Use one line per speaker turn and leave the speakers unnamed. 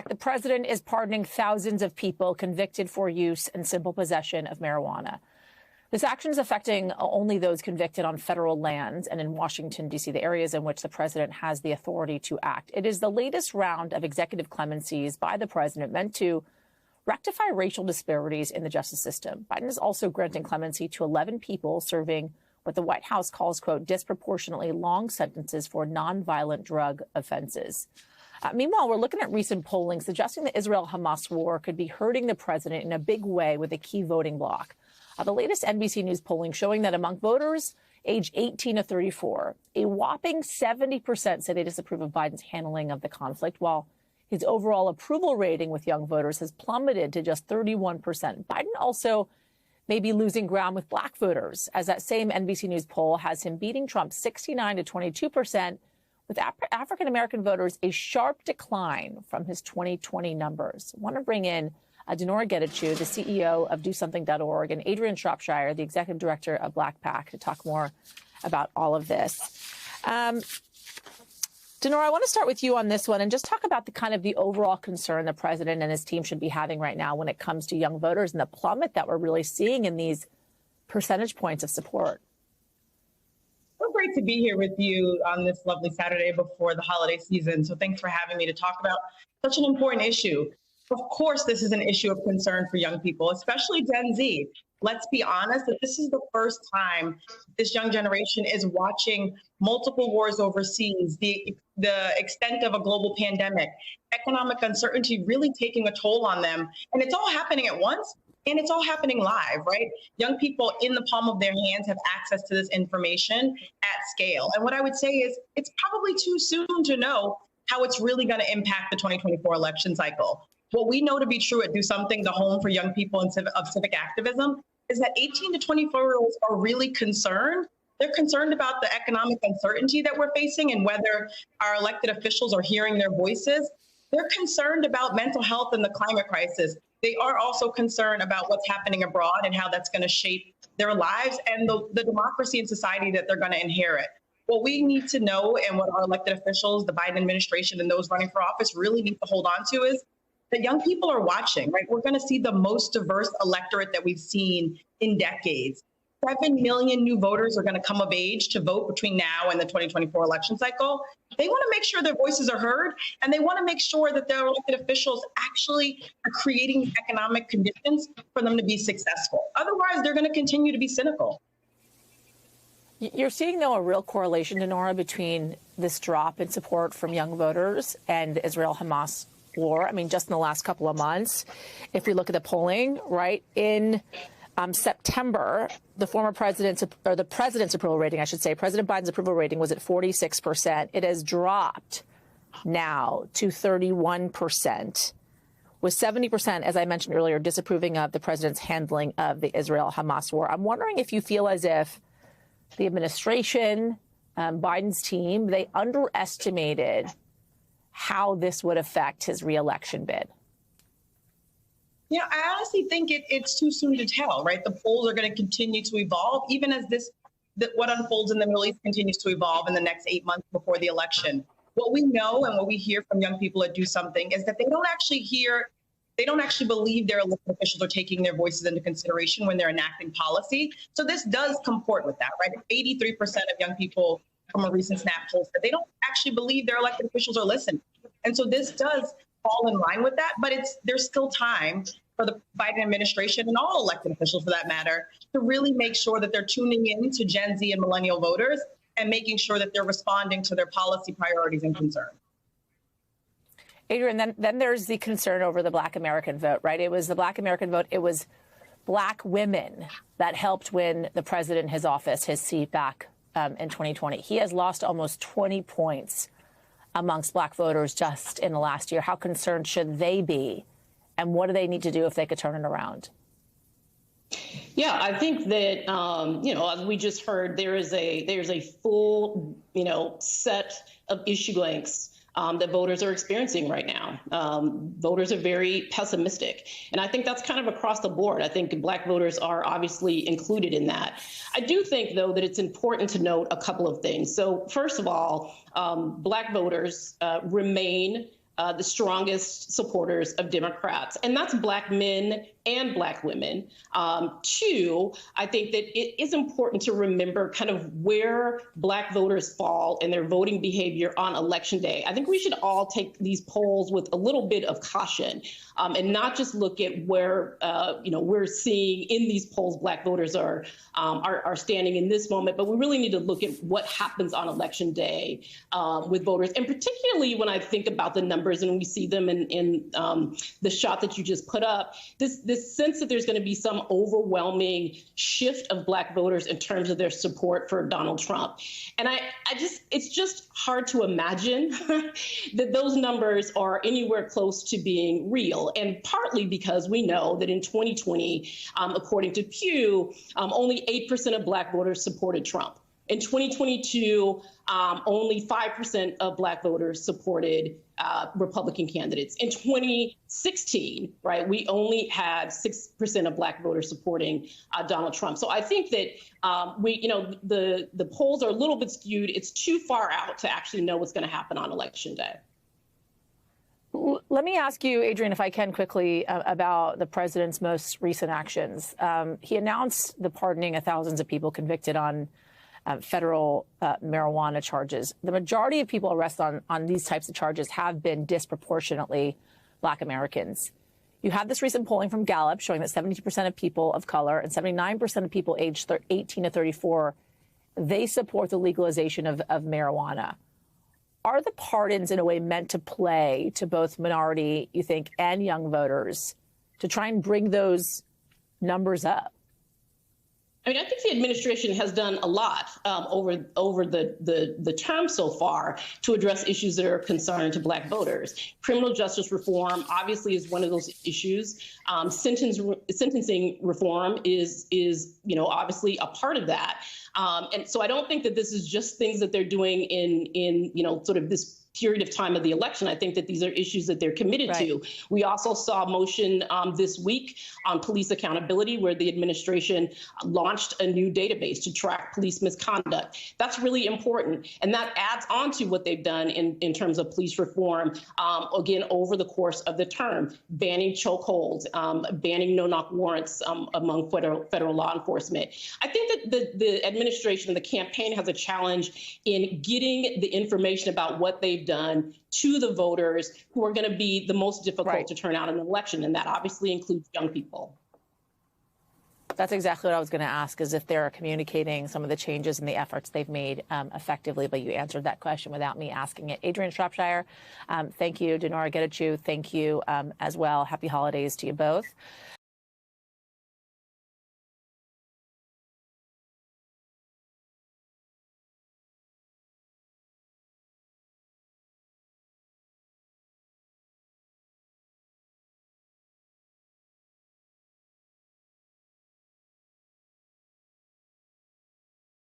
The president is pardoning thousands of people convicted for use and simple possession of marijuana. This action is affecting only those convicted on federal lands and in Washington, D.C., the areas in which the president has the authority to act. It is the latest round of executive clemencies by the president meant to rectify racial disparities in the justice system. Biden is also granting clemency to 11 people serving what the White House calls, quote, disproportionately long sentences for nonviolent drug offenses. Meanwhile, we're looking at recent polling suggesting the Israel-Hamas war could be hurting the president in a big way with a key voting bloc. The latest NBC News polling showing that among voters aged 18 to 34, a whopping 70% say they disapprove of Biden's handling of the conflict, while his overall approval rating with young voters has plummeted to just 31%. Biden also may be losing ground with black voters, as that same NBC News poll has him beating Trump 69 to 22%, with African-American voters a sharp decline from his 2020 numbers. I want to bring in Dinora Getachew, the CEO of DoSomething.org, and Adrian Shropshire, the executive director of Black PAC, to talk more about all of this. Dinora, I want to start with you on this one and just talk about the overall concern the president and his team should be having right now when it comes to young voters and the plummet that we're really seeing in these percentage points of support.
So great to be here with you on this lovely Saturday before the holiday season. So thanks for having me to talk about such an important issue. Of course, this is an issue of concern for young people, especially Gen Z. Let's be honest that this is the first time this young generation is watching multiple wars overseas, the extent of a global pandemic, economic uncertainty really taking a toll on them. And it's all happening at once, and it's all happening live, right? Young people in the palm of their hands have access to this information at scale. And what I would say is it's probably too soon to know how it's really going to impact the 2024 election cycle. What we know to be true at Do Something, the home for young people of civic activism, is that 18 to 24-year-olds are really concerned. They're concerned about the economic uncertainty that we're facing and whether our elected officials are hearing their voices. They're concerned about mental health and the climate crisis. They are also concerned about what's happening abroad and how that's going to shape their lives and the democracy and society that they're going to inherit. What we need to know, and what our elected officials, the Biden administration, and those running for office really need to hold on to, is that young people are watching, right? We're going to see the most diverse electorate that we've seen in decades. 7 million new voters are going to come of age to vote between now and the 2024 election cycle. They want to make sure their voices are heard, and they want to make sure that their elected officials actually are creating economic conditions for them to be successful. Otherwise, they're going to continue to be cynical.
You're seeing, though, a real correlation, Dinora, between this drop in support from young voters and the Israel-Hamas war. I mean, just in the last couple of months, if we look at the polling, right, in September, the president's approval rating, I should say, President Biden's approval rating was at 46%. It has dropped now to 31%, with 70%, as I mentioned earlier, disapproving of the president's handling of the Israel-Hamas war. I'm wondering if you feel as if the administration, Biden's team, they underestimated how this would affect his reelection bid.
Yeah, I honestly think it's too soon to tell, right? The polls are going to continue to evolve, even as what unfolds in the Middle East continues to evolve in the next 8 months before the election. What we know and what we hear from young people at Do Something is that they don't actually believe their elected officials are taking their voices into consideration when they're enacting policy. So this does comport with that, right? 83% of young people from a recent Snap poll said they don't actually believe their elected officials are listening. And so this does fall in line with that, but there's still time for the Biden administration and all elected officials for that matter to really make sure that they're tuning in to Gen Z and millennial voters and making sure that they're responding to their policy priorities and concerns.
Adrian, then there's the concern over the Black American vote, right? It was the Black American vote. It was Black women that helped win the president his office, his seat back in 2020. He has lost almost 20 points amongst Black voters just in the last year. How concerned should they be? And what do they need to do if they could turn it around?
Yeah, I think that, as we just heard, there's a full, set of issue lengths that voters are experiencing right now. Voters are very pessimistic. And I think that's kind of across the board. I think Black voters are obviously included in that. I do think, though, that it's important to note a couple of things. So first of all, Black voters remain the strongest supporters of Democrats, and that's Black men and Black women. Two, I think that it is important to remember kind of where Black voters fall in their voting behavior on Election Day. I think we should all take these polls with a little bit of caution, and not just look at where we're seeing in these polls Black voters are standing in this moment, but we really need to look at what happens on Election Day with voters, and particularly when I think about the numbers and we see them in the shot that you just put up, this sense that there's going to be some overwhelming shift of Black voters in terms of their support for Donald Trump. And it's just hard to imagine that those numbers are anywhere close to being real. And partly because we know that in 2020, according to Pew, only 8% of Black voters supported Trump. In 2022, only 5% of Black voters supported Republican candidates. In 2016, right, we only had 6% of Black voters supporting Donald Trump. So I think that the polls are a little bit skewed. It's too far out to actually know what's going to happen on Election Day.
Let me ask you, Adrienne, if I can quickly, about the president's most recent actions. He announced the pardoning of thousands of people convicted on federal marijuana charges. The majority of people arrested on these types of charges have been disproportionately Black Americans. You had this recent polling from Gallup showing that 72% of people of color and 79% of people aged 18 to 34, they support the legalization of marijuana. Are the pardons in a way meant to play to both minority, you think, and young voters to try and bring those numbers up?
I mean, I think the administration has done a lot over the term so far to address issues that are concerning to Black voters. Criminal justice reform obviously is one of those issues. Sentencing reform is obviously a part of that. And so I don't think that this is just things that they're doing in sort of this period of time of the election. I think that these are issues that they're committed to. We also saw a motion this week on police accountability, where the administration launched a new database to track police misconduct. That's really important. And that adds on to what they've done in terms of police reform, again, over the course of the term, banning chokeholds, banning no-knock warrants among federal law enforcement. I think that the administration and the campaign has a challenge in getting the information about what they've done to the voters who are going to be the most difficult to turn out in an election. And that obviously includes young people.
That's exactly what I was going to ask, is if they're communicating some of the changes and the efforts they've made effectively. But you answered that question without me asking it. Adrienne Shropshire, thank you. Dinara Getachew, thank you as well. Happy holidays to you both.